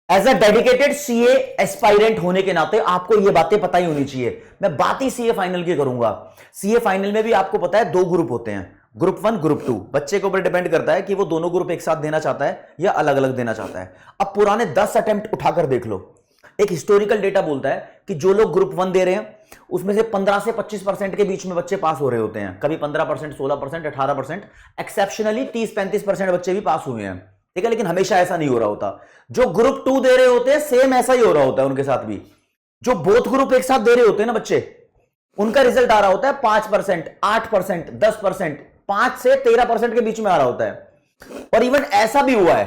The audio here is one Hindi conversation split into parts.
As a dedicated CA aspirant होने के नाते आपको ये बातें पता ही होनी चाहिए। मैं बात ही सीए फाइनल की करूंगा। सीए फाइनल में भी आपको पता है 2 ग्रुप होते हैं, ग्रुप 1 ग्रुप 2। बच्चे के ऊपर डिपेंड करता है कि वो दोनों ग्रुप एक साथ देना चाहता है या अलग अलग देना चाहता है। अब पुराने 10 अटेम्प्ट उठाकर देख लो, एक हिस्टोरिकल डेटा बोलता है कि जो लोग ग्रुप 1 दे रहे हैं उसमें से 15 से 25% के बीच में बच्चे पास हो रहे होते हैं। कभी 15%, 16%, 18%, एक्सेप्शनली 30-35% बच्चे भी पास हुए हैं, ठीक है। लेकिन हमेशा ऐसा नहीं हो रहा होता। जो ग्रुप 2 दे रहे होते हैं सेम ऐसा ही हो रहा होता है उनके साथ भी। जो बोथ ग्रुप एक साथ दे रहे होते हैं ना बच्चे, उनका रिजल्ट आ रहा होता है 5%, 8%, 10%, 5 से 13% के बीच में आ रहा होता है। और इवन ऐसा भी हुआ है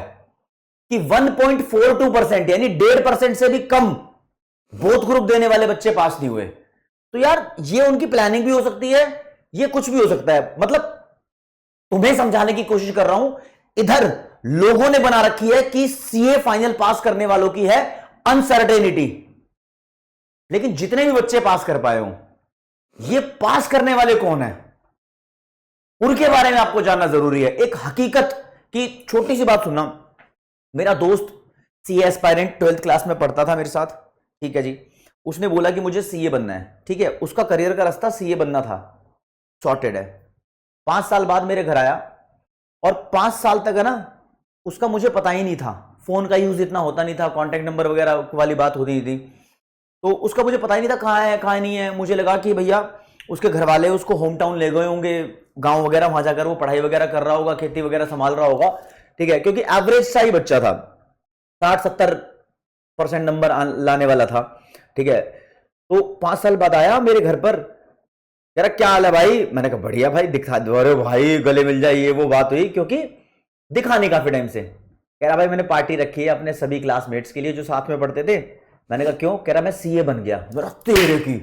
कि 1.42% यानी 1.5% से भी कम बोथ ग्रुप देने वाले बच्चे पास नहीं हुए। तो यार ये उनकी प्लानिंग भी हो सकती है, ये कुछ भी हो सकता है। मतलब तुम्हें समझाने की कोशिश कर रहा हूं, इधर लोगों ने बना रखी है कि सीए फाइनल पास करने वालों की है अनसर्टेनिटी, लेकिन जितने भी बच्चे पास कर पाए हो, ये पास करने वाले कौन है उनके बारे में आपको जानना जरूरी है। एक हकीकत की छोटी सी बात सुनना। मेरा दोस्त सीए एस्पायरेंट 12th क्लास में पढ़ता था मेरे साथ, ठीक है जी। उसने बोला कि मुझे सीए बनना है, ठीक है। उसका करियर का रास्ता सीए बनना था, सॉर्टेड है। 5 साल बाद मेरे घर आया और 5 साल तक है ना उसका मुझे पता ही नहीं था। फोन का यूज इतना होता नहीं था, कॉन्टेक्ट नंबर वगैरह वाली बात होती नहीं थी, तो उसका मुझे पता ही नहीं था कहाँ है कहाँ नहीं है। मुझे लगा कि भैया उसके घर वाले उसको होम टाउन ले गए होंगे, गांव वगैरह, वहां जाकर वो पढ़ाई वगैरह कर रहा होगा, खेती वगैरह संभाल रहा होगा, ठीक है। क्योंकि एवरेज सा ही बच्चा था, 60-70% नंबर लाने वाला था, ठीक है। तो 5 साल बाद आया मेरे घर पर, कह रहा क्या हाल है भाई। मैंने कहा बढ़िया भाई, दिखा दो। अरे भाई गले मिल जाए, ये वो बात हुई, क्योंकि दिखा नहीं काफी टाइम से। कह रहा भाई मैंने पार्टी रखी है अपने सभी क्लासमेट्स के लिए जो साथ में पढ़ते थे। मैंने कहा क्यों। कह रहा मैं सीए बन गया। मेरा तेरे की,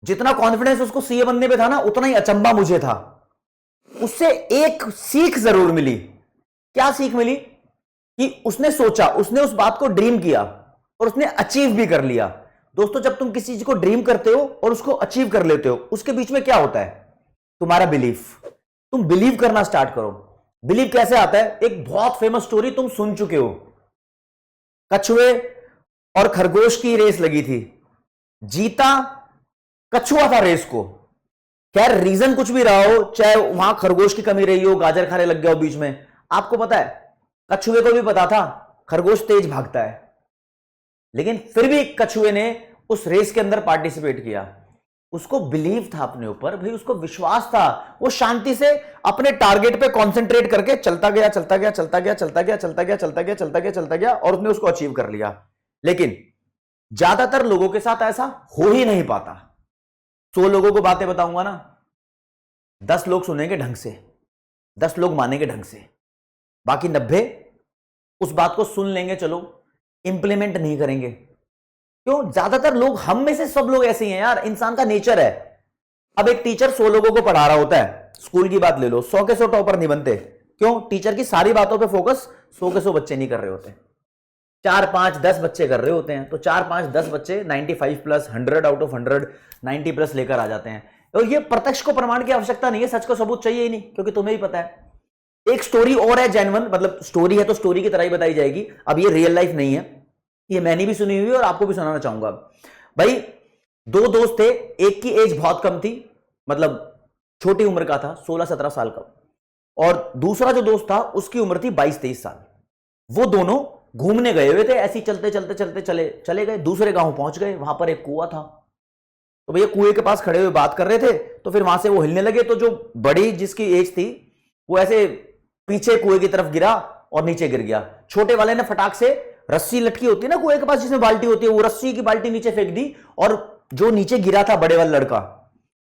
जितना कॉन्फिडेंस उसको सीए बनने पे था ना, उतना ही अचंबा मुझे था। उससे एक सीख जरूर मिली। क्या सीख मिली? कि उसने सोचा, उसने उस बात को ड्रीम किया और उसने अचीव भी कर लिया। दोस्तों जब तुम किसी चीज को ड्रीम करते हो और उसको अचीव कर लेते हो, उसके बीच में क्या होता है? तुम्हारा बिलीफ। तुम बिलीव करना स्टार्ट करो। बिलीव कैसे आता है? एक बहुत फेमस स्टोरी तुम सुन चुके हो, कछुए और खरगोश की रेस लगी थी, जीता कछुआ था रेस को। खैर रीजन कुछ भी रहा हो, चाहे वहां खरगोश की कमी रही हो, गाजर खाने लग गया हो बीच में, आपको पता है कछुए को भी पता था खरगोश तेज भागता है, लेकिन फिर भी कछुए ने उस रेस के अंदर पार्टिसिपेट किया। उसको बिलीव था अपने ऊपर, भाई उसको विश्वास था। वो शांति से अपने टारगेट पे कंसंट्रेट करके चलता गया, चलता गया, चलता गया, चलता गया, चलता गया, चलता गया, चलता गया, चलता गया, और उसने उसको अचीव कर लिया। लेकिन ज्यादातर लोगों के साथ ऐसा हो ही नहीं पाता। 100 लोगों को बातें बताऊंगा ना, 10 लोग सुनेंगे ढंग से, 10 लोग मानेंगे ढंग से, बाकी 90 उस बात को सुन लेंगे, चलो इंप्लीमेंट नहीं करेंगे। क्यों? ज्यादातर लोग, हम में से सब लोग ऐसे ही हैं यार, इंसान का नेचर है। अब एक टीचर 100 लोगों को पढ़ा रहा होता है, स्कूल की बात ले लो, 100 के 100 टॉपर नहीं बनते। क्यों? टीचर की सारी बातों पे फोकस 100 के 100 बच्चे नहीं कर रहे होते, 4, 5, 10 बच्चे कर रहे होते हैं। तो 4, 5, 10 बच्चे 95 प्लस, 100 आउट ऑफ 100, 90 प्लस लेकर आ जाते हैं। और ये प्रत्यक्ष को प्रमाण की आवश्यकता नहीं है, सच को सबूत चाहिए ही नहीं, क्योंकि तुम्हें ही पता है। एक स्टोरी और है जेन्युइन, मतलब स्टोरी है तो स्टोरी की तरह ही बताई जाएगी। अब ये रियल लाइफ नहीं है, ये मैंने भी सुनी हुई और आपको भी सुनाना चाहूंगा। भाई 2 दोस्त थे, एक की एज बहुत कम थी, मतलब छोटी उम्र का था, 16-17 साल का, और दूसरा जो दोस्त था उसकी उम्र थी 22-23 साल। वो दोनों घूमने गए हुए थे, ऐसे चलते चलते चलते चले गए, दूसरे गांव पहुंच गए। वहां पर एक कुआं था, तो भैया कुएं के पास खड़े हुए बात कर रहे थे, तो फिर वहां से वो हिलने लगे। तो जो बड़ी जिसकी एज थी वो ऐसे पीछे कुएं की तरफ गिरा और नीचे गिर गया। छोटे वाले ने फटाक से रस्सी लटकी होती है ना कुएं के पास जिसमें बाल्टी होती है, वो रस्सी की बाल्टी नीचे फेंक दी, और जो नीचे गिरा था बड़े वाला लड़का,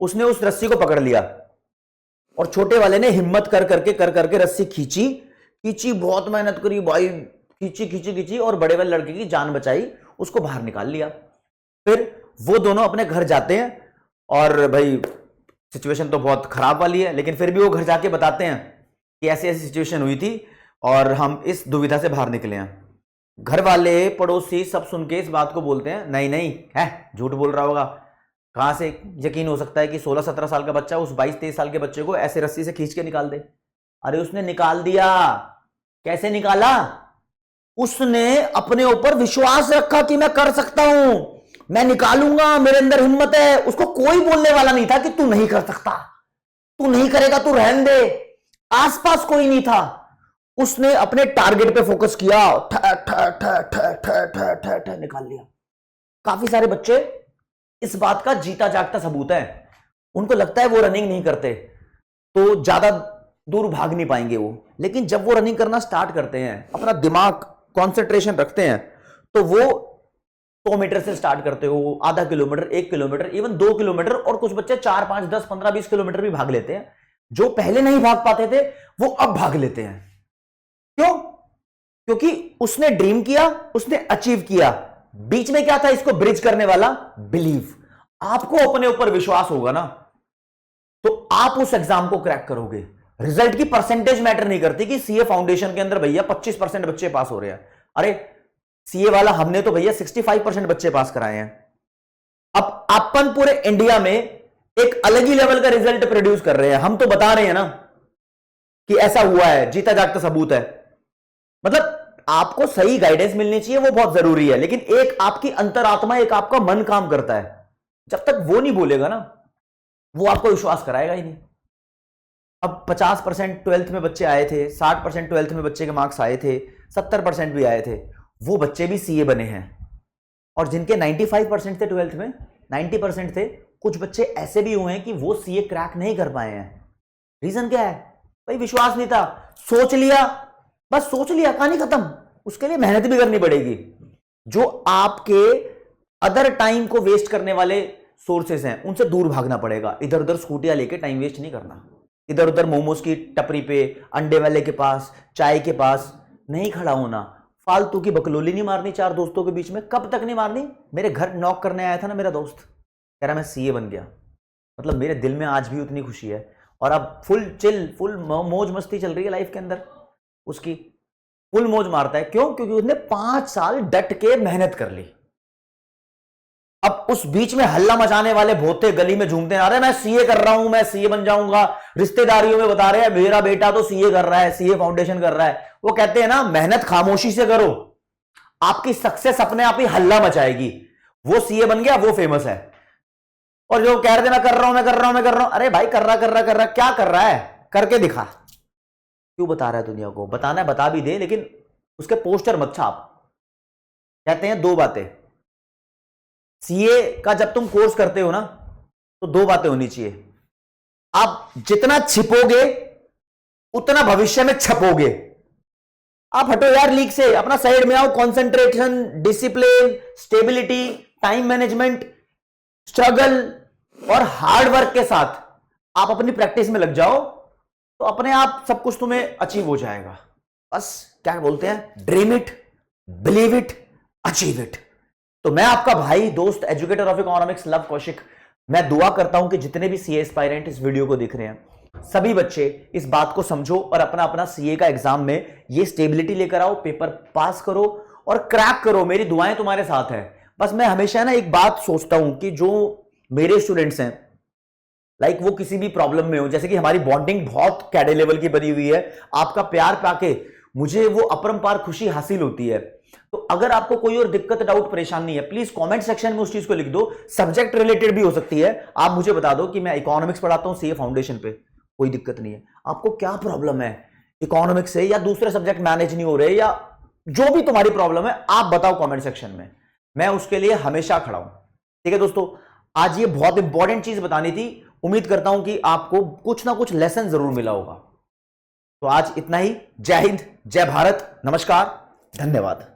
उसने उस रस्सी को पकड़ लिया, और छोटे वाले ने हिम्मत कर करके रस्सी खींची, बहुत मेहनत करी भाई, खींची और बड़े वाले लड़के की जान बचाई, उसको बाहर निकाल लिया। फिर वो दोनों अपने घर जाते हैं, और भाई सिचुएशन तो बहुत खराब वाली है, लेकिन फिर भी वो घर जाके बताते हैं कि ऐसी ऐसी सिचुएशन हुई थी और हम इस दुविधा से बाहर निकले हैं। घर वाले, पड़ोसी सब सुन के इस बात को बोलते हैं, नहीं नहीं है, झूठ बोल रहा होगा, कहां से यकीन हो सकता है कि 16-17 साल का बच्चा उस 22-23 साल के बच्चे को ऐसे रस्सी से खींच के निकाल दे। अरे उसने निकाल दिया। कैसे निकाला? उसने अपने ऊपर विश्वास रखा कि मैं कर सकता हूं, मैं निकालूंगा, मेरे अंदर हिम्मत है। उसको कोई बोलने वाला नहीं था कि तू नहीं कर सकता, तू नहीं करेगा, तू रहने दे। आसपास कोई नहीं था। उसने अपने टारगेट पे फोकस किया, ठ ठ ठ ठ ठ ठ ठ ठ निकाल लिया। काफी सारे बच्चे इस बात का जीता जागता सबूत है। उनको लगता है वो रनिंग नहीं करते तो ज्यादा दूर भाग नहीं पाएंगे वो, लेकिन जब वो रनिंग करना स्टार्ट करते हैं, अपना दिमाग कंसंट्रेशन रखते हैं, तो वो 100 मीटर से स्टार्ट करते हो, आधा किलोमीटर, 1 किलोमीटर, इवन 2 किलोमीटर, और कुछ बच्चे 4, 5, 10, 15, 20 किलोमीटर भी भाग लेते हैं। जो पहले नहीं भाग पाते थे वो अब भाग लेते हैं। क्यों? क्योंकि उसने ड्रीम किया, उसने अचीव किया। बीच में क्या था इसको ब्रिज करने वाला? बिलीव। आपको अपने ऊपर विश्वास होगा ना, तो आप उस एग्जाम को क्रैक करोगे। रिजल्ट की परसेंटेज मैटर नहीं करती कि सीए फाउंडेशन के अंदर भैया 25% बच्चे पास हो रहे हैं। अरे सीए वाला हमने तो भैया 65% बच्चे पास कराए हैं। अब अपन पूरे इंडिया में एक अलग ही लेवल का रिजल्ट प्रोड्यूस कर रहे हैं। हम तो बता रहे हैं ना कि ऐसा हुआ है, जीता जागता सबूत है। मतलब आपको सही गाइडेंस मिलनी चाहिए, वो बहुत जरूरी है, लेकिन एक आपकी अंतरात्मा, एक आपका मन काम करता है। जब तक वो नहीं बोलेगा ना, वो आपको विश्वास कराएगा ही नहीं। अब 50% 12th में बच्चे आए थे, 60% 12th में बच्चे के मार्क्स आए थे, 70% भी आए थे, वो बच्चे भी सीए बने हैं। और जिनके 95% थे 12th में, 90% थे, कुछ बच्चे ऐसे भी हुए हैं कि वो सीए क्रैक नहीं कर पाए हैं। रीजन क्या है भाई? विश्वास नहीं था। सोच लिया, बस सोच लिया, कहानी खत्म। उसके लिए मेहनत भी करनी पड़ेगी। जो आपके अदर टाइम को वेस्ट करने वाले सोर्सेस हैं, उनसे दूर भागना पड़ेगा। इधर उधर स्कूटियां लेके टाइम वेस्ट नहीं करना। इधर उधर मोमोज की टपरी पे, अंडे वाले के पास, चाय के पास नहीं खड़ा होना। फालतू की बकलोली नहीं मारनी चार दोस्तों के बीच में। कब तक नहीं मारनी? मेरे घर नॉक करने आया था ना मेरा दोस्त, कह रहा मैं सीए बन गया। मतलब मेरे दिल में आज भी उतनी खुशी है। और अब फुल चिल, फुल मौज मस्ती चल रही है लाइफ के अंदर उसकी। फुल मौज मारता है। क्यों? क्योंकि उसने 5 साल डट के मेहनत कर ली। अब उस बीच में हल्ला मचाने वाले भोते गली में झूमते आ रहे हैं, मैं सीए कर रहा हूं, मैं सीए बन जाऊंगा। रिश्तेदारियों में बता रहे हैं मेरा बेटा तो सीए कर रहा है, सीए फाउंडेशन कर रहा है। वो कहते हैं ना, मेहनत खामोशी से करो, आपकी सक्सेस अपने आप ही हल्ला मचाएगी। वो सीए बन गया, वो फेमस है। और जो कह रहे थे मैं कर रहा हूं, मैं कर रहा हूं, मैं कर रहा हूं, अरे भाई कर रहा क्या कर रहा है? करके दिखा। क्यों बता रहा है दुनिया को? बताना है बता भी दे, लेकिन उसके पोस्टर मत छाप। कहते हैं 2 बातें सीए का जब तुम कोर्स करते हो ना, तो 2 बातें होनी चाहिए। आप जितना छिपोगे उतना भविष्य में छपोगे। आप हटो यार लीक से, अपना साइड में आओ। Concentration, discipline, stability, time management, struggle और हार्ड वर्क के साथ आप अपनी प्रैक्टिस में लग जाओ, तो अपने आप सब कुछ तुम्हें अचीव हो जाएगा। बस क्या बोलते हैं, dream it, believe it, achieve it. तो मैं आपका भाई, दोस्त, educator of economics love Kaushik, मैं दुआ करता हूं कि जितने भी सीए एस्पायरेंट इस वीडियो को देख रहे हैं, सभी बच्चे इस बात को समझो और अपना अपना सीए का एग्जाम में ये स्टेबिलिटी लेकर आओ, पेपर पास करो और क्रैक करो। मेरी दुआएं तुम्हारे साथ हैं। बस मैं हमेशा ना एक बात सोचता हूं कि जो मेरे स्टूडेंट्स हैं, लाइक वो किसी भी प्रॉब्लम में हो, जैसे कि हमारी बॉन्डिंग बहुत कैडे लेवल की बनी हुई है, आपका प्यार पाके मुझे वो अपरंपार खुशी हासिल होती है। तो अगर आपको कोई और दिक्कत, डाउट, परेशानी नहीं है, प्लीज कमेंट सेक्शन में उस चीज को लिख दो। सब्जेक्ट रिलेटेड भी हो सकती है। आप मुझे बता दो कि मैं इकोनॉमिक्स पढ़ाता हूं सीए फाउंडेशन पे, कोई दिक्कत नहीं है। आपको क्या प्रॉब्लम है इकोनॉमिक्स से, या दूसरे सब्जेक्ट मैनेज नहीं हो रहे, या जो भी तुम्हारी प्रॉब्लम है आप बताओ कमेंट सेक्शन में, मैं उसके लिए हमेशा खड़ा हूं। ठीक है दोस्तों, आज ये बहुत इंपॉर्टेंट चीज बतानी थी। उम्मीद करता हूं कि आपको कुछ ना कुछ लेसन जरूर मिला होगा। तो आज इतना ही। जय हिंद, जय भारत, नमस्कार, धन्यवाद।